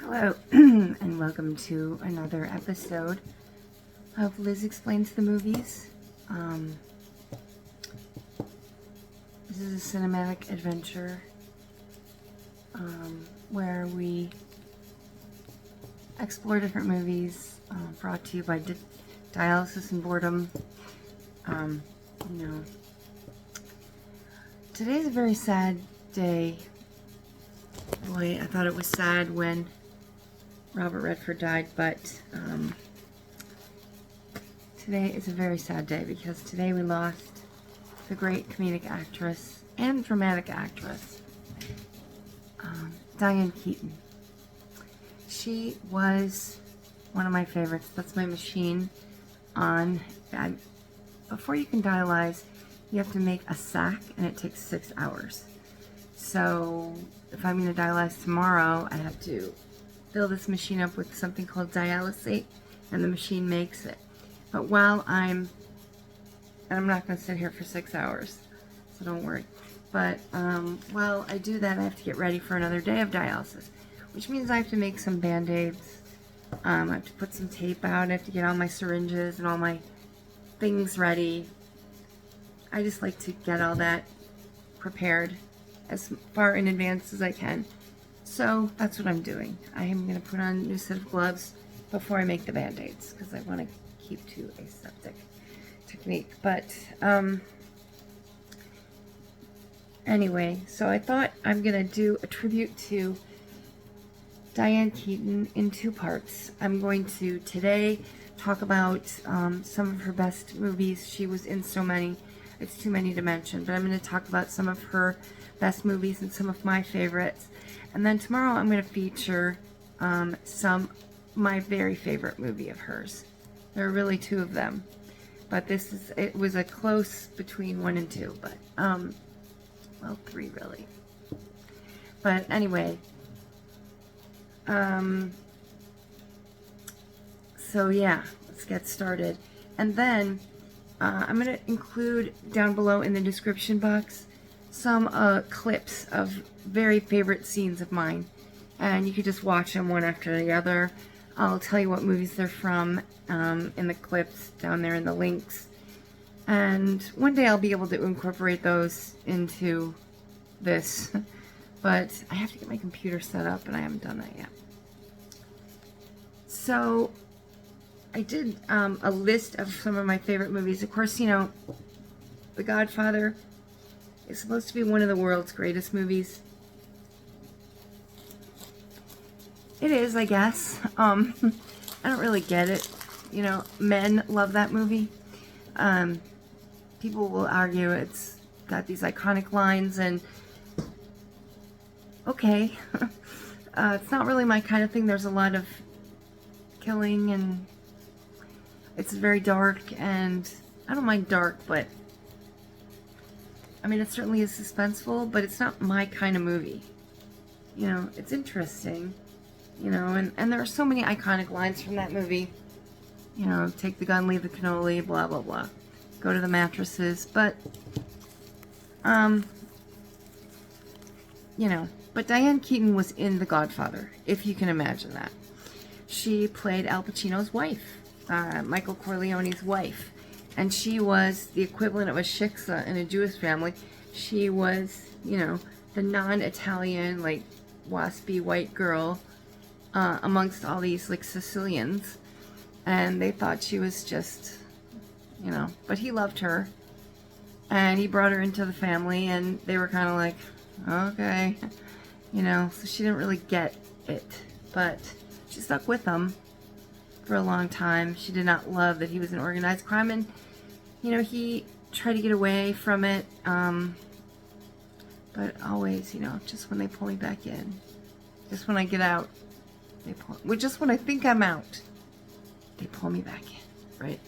Hello, and welcome to another episode of Liz Explains the Movies. This is a cinematic adventure where we explore different movies brought to you by Dialysis and Boredom. You know, today's a very sad day. Boy, I thought it was sad when Robert Redford died, but today is a very sad day because today we lost the great comedic actress and dramatic actress, Diane Keaton. She was one of my favorites. That's my machine on. Before you can dialyze, you have to make a sac, and it takes 6 hours. So if I'm going to dialyze tomorrow, I have to fill this machine up with something called dialysate, and the machine makes it. But I'm not going to sit here for 6 hours, so don't worry. But while I do that, I have to get ready for another day of dialysis, which means I have to make some band-aids. I have to put some tape out. I have to get all my syringes and all my things ready. I just like to get all that prepared as far in advance as I can. So that's what I'm doing. I am going to put on a new set of gloves before I make the band-aids because I want to keep to aseptic technique. But anyway, so I thought I'm going to do a tribute to Diane Keaton in 2 parts. I'm going to today talk about some of her best movies. She was in so many, it's too many to mention, but I'm going to talk about some of her best movies and some of my favorites. And then tomorrow I'm going to feature my very favorite movie of hers. There are really 2 of them, but it was a close between 1 and 2, but well, 3 really. But anyway, so yeah, let's get started. And then I'm going to include down below in the description box some clips of very favorite scenes of mine, and you could just watch them one after the other. I'll tell you what movies they're from in the clips down there in the links, and one day I'll be able to incorporate those into this, but I have to get my computer set up and I haven't done that yet. So I did a list of some of my favorite movies. Of course, you know, The Godfather is supposed to be one of the world's greatest movies. It is, I guess. I don't really get it. You know, men love that movie. People will argue it's got these iconic lines, and okay. It's not really my kind of thing. There's a lot of killing, and it's very dark, and I don't mind dark, but I mean, it certainly is suspenseful, but it's not my kind of movie. You know, it's interesting, you know, and there are so many iconic lines from that movie. You know, take the gun, leave the cannoli, blah, blah, blah. Go to the mattresses, but, you know, but Diane Keaton was in The Godfather, if you can imagine that. She played Al Pacino's wife, Michael Corleone's wife. And she was the equivalent of a shiksa in a Jewish family. She was, you know, the non-Italian, like, waspy white girl amongst all these, like, Sicilians. And they thought she was just, you know, but he loved her. And he brought her into the family, and they were kind of like, okay. You know, so she didn't really get it. But she stuck with him for a long time. She did not love that he was in organized crime, and you know, he tried to get away from it, but always, you know, just when they pull me back in, just when I get out, just when I think I'm out, they pull me back in, right?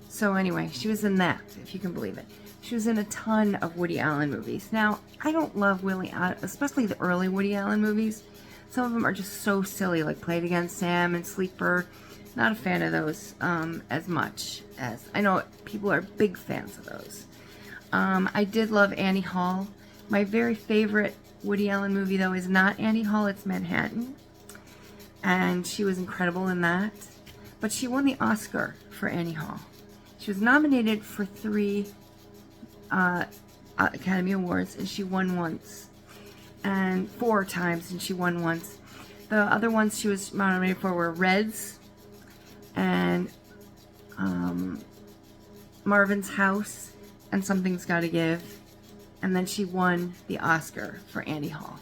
So anyway, she was in that, if you can believe it. She was in a ton of Woody Allen movies. Now, I don't love Woody Allen, especially the early Woody Allen movies. Some of them are just so silly, like Play It Again, Sam, and Sleeper. Not a fan of those as much as, I know people are big fans of those. I did love Annie Hall. My very favorite Woody Allen movie, though, is not Annie Hall, it's Manhattan. and she was incredible in that. But she won the Oscar for Annie Hall. She was nominated for 3 Academy Awards, and she won once, and 4 times, and she won once. The other ones she was nominated for were Reds and Marvin's House and Something's Gotta Give, and then she won the Oscar for Annie Hall,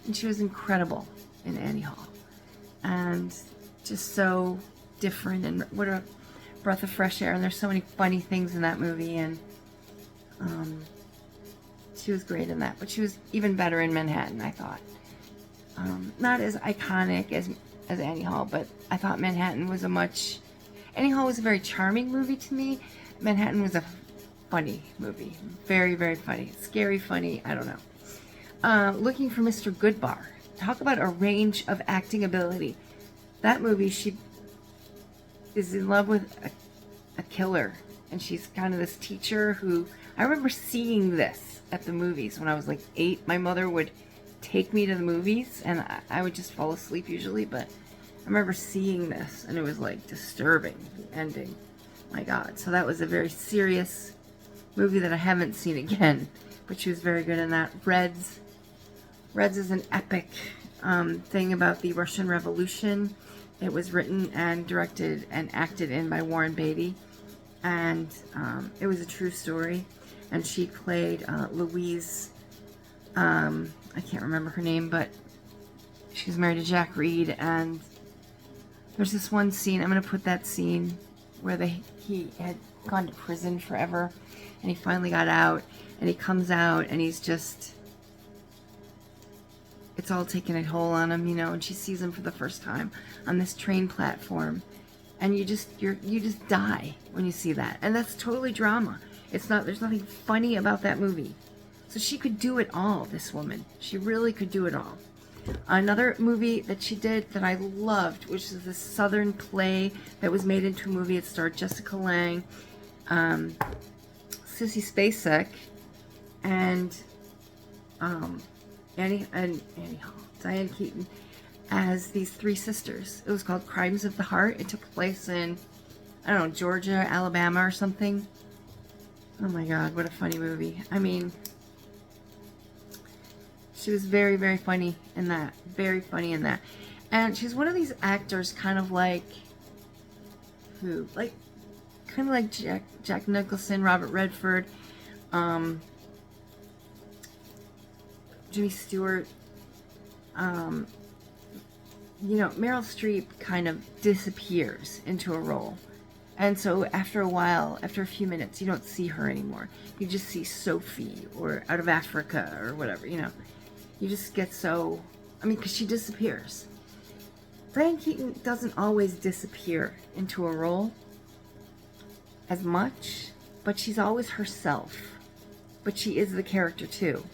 and she was incredible in Annie Hall, and just so different, and what a breath of fresh air. And there's so many funny things in that movie, and she was great in that. But she was even better in Manhattan, I thought. Not as iconic as Annie Hall, but I thought Manhattan was Annie Hall was a very charming movie to me. Manhattan was a funny movie. Very, very funny. Scary funny, I don't know. Looking for Mr. Goodbar. Talk about a range of acting ability. That movie, she is in love with a killer, and she's kind of this teacher who, I remember seeing this at the movies when I was like 8. My mother would take me to the movies, and I would just fall asleep usually, but I remember seeing this, and it was like disturbing, the ending. My God. So that was a very serious movie that I haven't seen again, but she was very good in that. Reds is an epic thing about the Russian Revolution. It was written and directed and acted in by Warren Beatty, and it was a true story. And she played Louise, I can't remember her name, but she was married to Jack Reed, and there's this one scene, I'm going to put that scene where he had gone to prison forever, and he finally got out, and he comes out, and he's just, it's all taking a toll on him, you know, and she sees him for the first time on this train platform, and you just die when you see that. And that's totally drama. There's nothing funny about that movie. So she could do it all, this woman. She really could do it all. Another movie that she did that I loved, which is this Southern play that was made into a movie. It starred Jessica Lange, Sissy Spacek, and Annie Hall, Diane Keaton, as these 3 sisters. It was called Crimes of the Heart. It took place in, I don't know, Georgia, Alabama, or something. Oh my God, what a funny movie. I mean, she was very, very funny in that. Very funny in that. And she's one of these actors kind of like, kind of like Jack Nicholson, Robert Redford, Jimmy Stewart. You know, Meryl Streep kind of disappears into a role. And so after a while, after a few minutes, you don't see her anymore. You just see Sophie or Out of Africa or whatever, you know. You just get so, I mean, because she disappears. Diane Keaton doesn't always disappear into a role as much, but she's always herself. But she is the character too.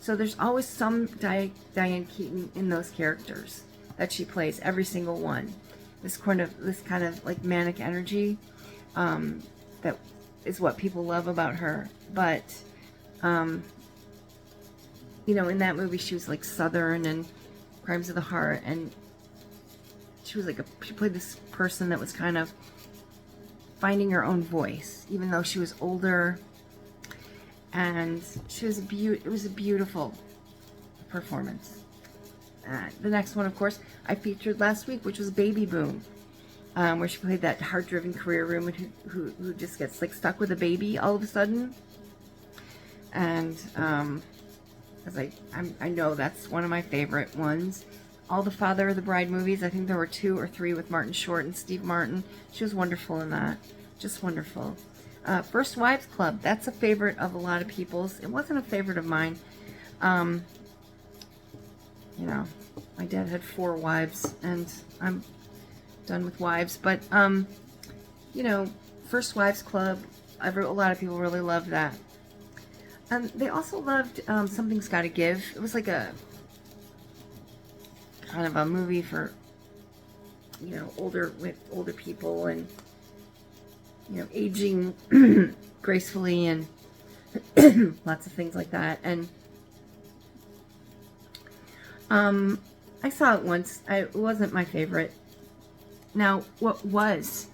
So there's always some Diane Keaton in those characters that she plays, every single one. This kind of like manic energy, that is what people love about her. But you know, in that movie, she was like Southern and Crimes of the Heart, and she played this person that was kind of finding her own voice, even though she was older, and it was a beautiful performance. The next one, of course, I featured last week, which was Baby Boom, where she played that heart-driven career woman who just gets like stuck with a baby all of a sudden. And as I know that's one of my favorite ones. All the Father of the Bride movies, I think there were 2 or 3 with Martin Short and Steve Martin. She was wonderful in that. Just wonderful. First Wives Club, that's a favorite of a lot of people's. It wasn't a favorite of mine. You know, my dad had 4 wives, and I'm done with wives. But, you know, First Wives Club, a lot of people really loved that. They also loved Something's Gotta Give. It was like a kind of a movie for, you know, older people, and, you know, aging gracefully, and lots of things like that. And I saw it once. It wasn't my favorite. Now, what was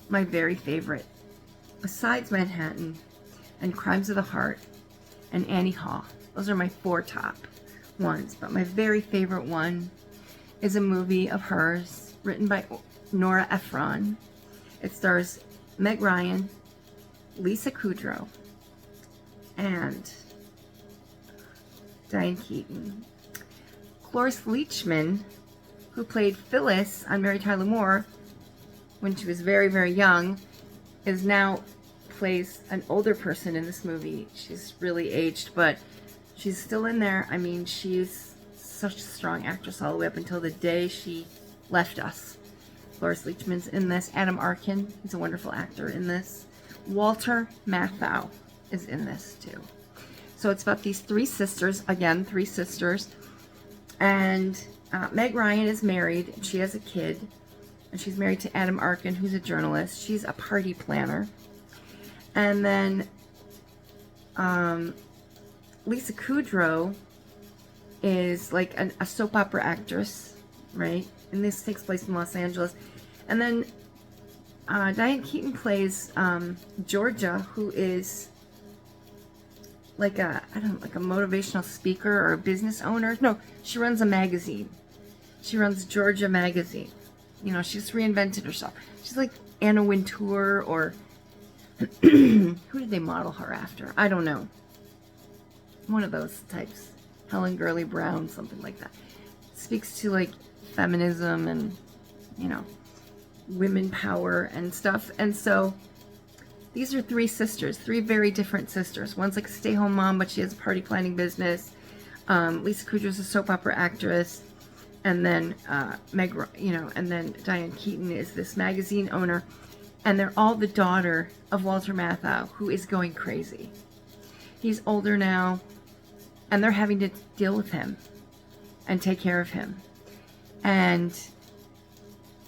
my very favorite, besides Manhattan and Crimes of the Heart and Annie Hall, those are my 4 top ones, but my very favorite one is a movie of hers written by Nora Ephron. It stars Meg Ryan, Lisa Kudrow, and Diane Keaton. Cloris Leachman, who played Phyllis on Mary Tyler Moore when she was very, very young, is now plays an older person in this movie. She's really aged, but she's still in there. I mean, she's such a strong actress all the way up until the day she left us. Cloris Leachman's in this. Adam Arkin, he's a wonderful actor in this. Walter Matthau is in this too. So it's about these 3 sisters, again, 3 sisters. And Meg Ryan is married, and she has a kid. And she's married to Adam Arkin, who's a journalist. She's a party planner. And then Lisa Kudrow is like a soap opera actress, right? And this takes place in Los Angeles. And then Diane Keaton plays Georgia, who is like a motivational speaker or a business owner. No, she runs a magazine. She runs Georgia magazine. You know, she's reinvented herself. She's like Anna Wintour, or who did they model her after? I don't know. One of those types. Helen Gurley Brown, something like that. Speaks to like feminism and, you know, women power and stuff. And so these are 3 sisters, 3 very different sisters. One's like a stay-home mom, but she has a party planning business. Lisa Kudrow's a soap opera actress. And then and then Diane Keaton is this magazine owner. And they're all the daughter of Walter Matthau, who is going crazy. He's older now, and they're having to deal with him and take care of him. And,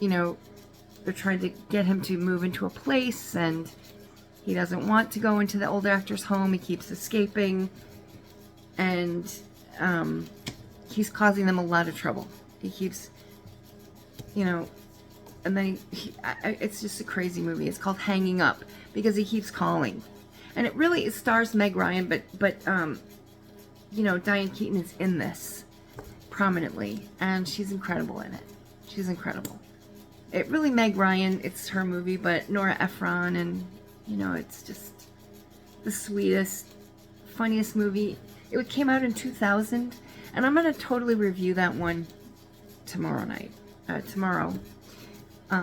you know, they're trying to get him to move into a place, and he doesn't want to go into the old actor's home. He keeps escaping, and he's causing them a lot of trouble. He keeps, you know, and then it's just a crazy movie. It's called Hanging Up because he keeps calling. And it stars Meg Ryan, but you know, Diane Keaton is in this prominently, and she's incredible in it. She's incredible. Meg Ryan, it's her movie, but Nora Ephron, and, you know, it's just the sweetest, funniest movie. It came out in 2000, and I'm going to totally review that one tomorrow.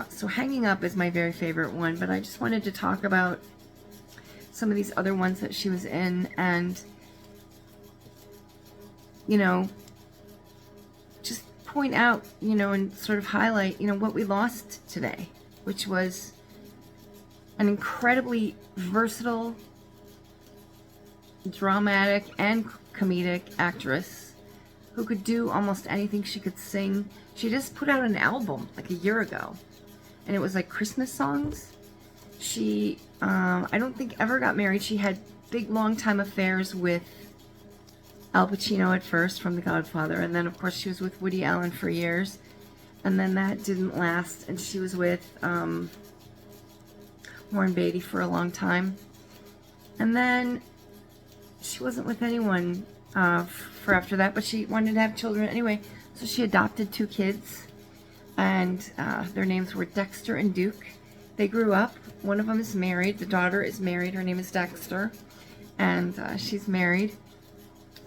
So Hanging Up is my very favorite one, but I just wanted to talk about some of these other ones that she was in, and, you know, just point out, you know, and sort of highlight, you know, what we lost today, which was an incredibly versatile, dramatic, and comedic actress who could do almost anything. She could sing. She just put out an album like a year ago, and it was like Christmas songs. She, I don't think ever got married. She had big, long-time affairs with Al Pacino at first from The Godfather, and then, of course, she was with Woody Allen for years, and then that didn't last, and she was with Warren Beatty for a long time, and then she wasn't with anyone for after that, but she wanted to have children anyway, so she adopted 2 kids, and their names were Dexter and Duke. They grew up. One of them is married. The daughter is married. Her name is Dexter, and she's married.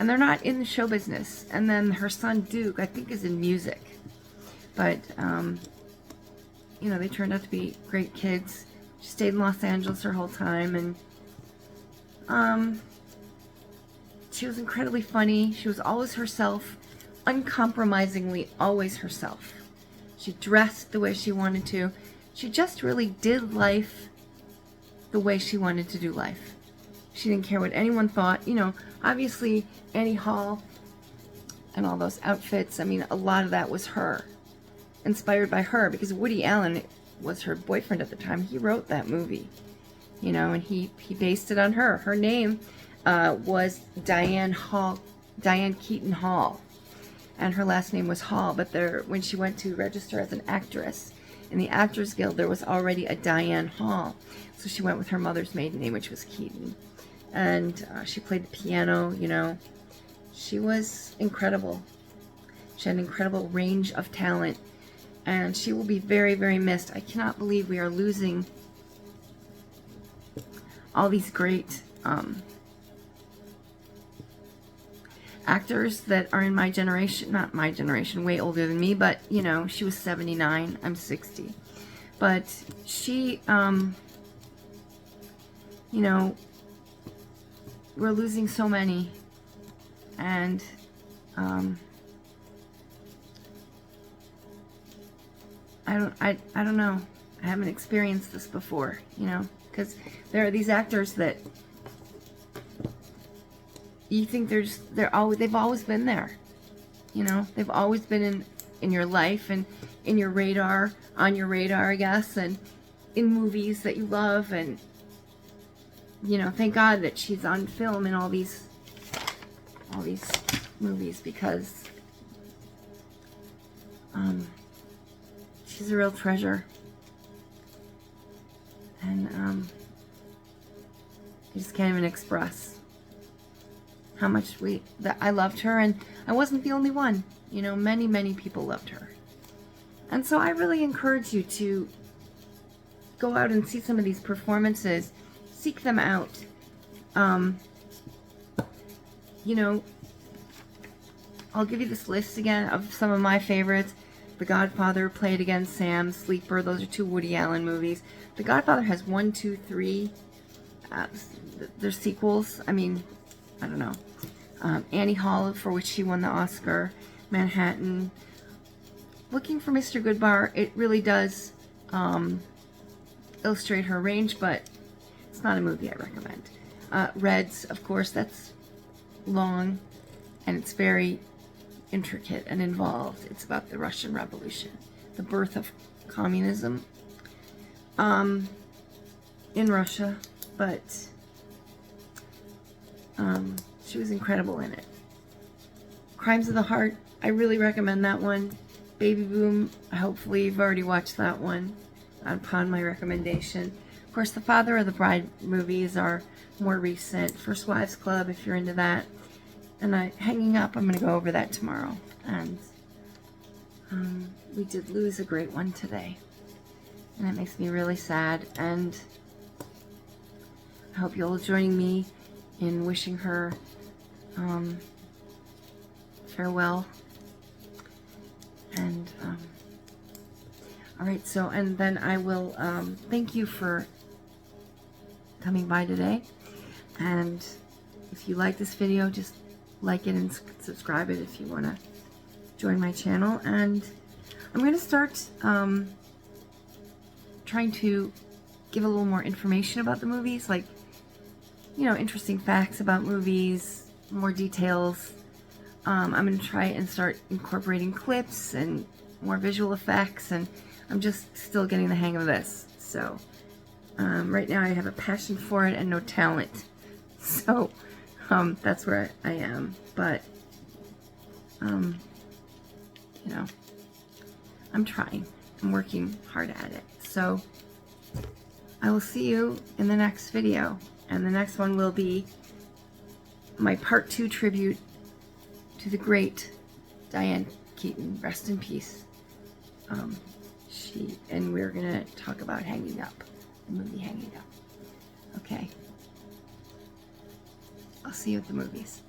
And they're not in the show business. And then her son Duke, I think, is in music. But, you know, they turned out to be great kids. She stayed in Los Angeles her whole time, and she was incredibly funny. She was always herself, uncompromisingly always herself. She dressed the way she wanted to. She just really did life the way she wanted to do life. She didn't care what anyone thought. You know, obviously, Annie Hall and all those outfits, I mean, a lot of that was her. Inspired by her, because Woody Allen was her boyfriend at the time. He wrote that movie, you know, and he based it on her. Her name was Diane Keaton Hall. and her last name was Hall, but when she went to register as an actress in the Actors Guild, there was already a Diane Hall. So she went with her mother's maiden name, which was Keaton. And she played the piano, you know. She was incredible. She had an incredible range of talent. And she will be very, very missed. I cannot believe we are losing all these great actors that are in my generation. Not my generation, way older than me. But, you know, she was 79. I'm 60. But she, you know, we're losing so many. And, I don't know. I haven't experienced this before, you know, because there are these actors that you think they've always been there, you know, they've always been in your life and in your radar, on your radar, I guess, and in movies that you love, and you know, thank God that she's on film in all these movies, because she's a real treasure. And I just can't even express how much I loved her, and I wasn't the only one. You know, many, many people loved her. And so I really encourage you to go out and see some of these performances. Seek them out. You know, I'll give you this list again of some of my favorites. The Godfather, Play It Again, Sam, Sleeper. Those are 2 Woody Allen movies. The Godfather has 1, 2, 3. They're sequels. I mean, I don't know. Annie Hall, for which she won the Oscar. Manhattan. Looking for Mr. Goodbar. It really does illustrate her range, but it's not a movie I recommend. Reds, of course, that's long, and it's very intricate and involved. It's about the Russian Revolution, the birth of communism in Russia, but she was incredible in it. Crimes of the Heart, I really recommend that one. Baby Boom, hopefully you've already watched that one upon my recommendation. Of course, the Father of the Bride movies are more recent. First Wives Club, if you're into that. And Hanging Up, I'm going to go over that tomorrow. And we did lose a great one today. And it makes me really sad. And I hope you'll join me in wishing her farewell. And, alright, so, and then I will thank you for coming by today. And if you like this video, just like it and subscribe it if you want to join my channel. And I'm going to start trying to give a little more information about the movies, like, you know, interesting facts about movies, more details. I'm going to try and start incorporating clips and more visual effects, and I'm just still getting the hang of this. So right now I have a passion for it and no talent. So that's where I am. But you know, I'm trying. I'm working hard at it. So I will see you in the next video. And the next one will be my part 2 tribute to the great Diane Keaton. Rest in peace. And we're gonna talk about Hanging Up, the movie Hanging Up. Okay. I'll see you at the movies.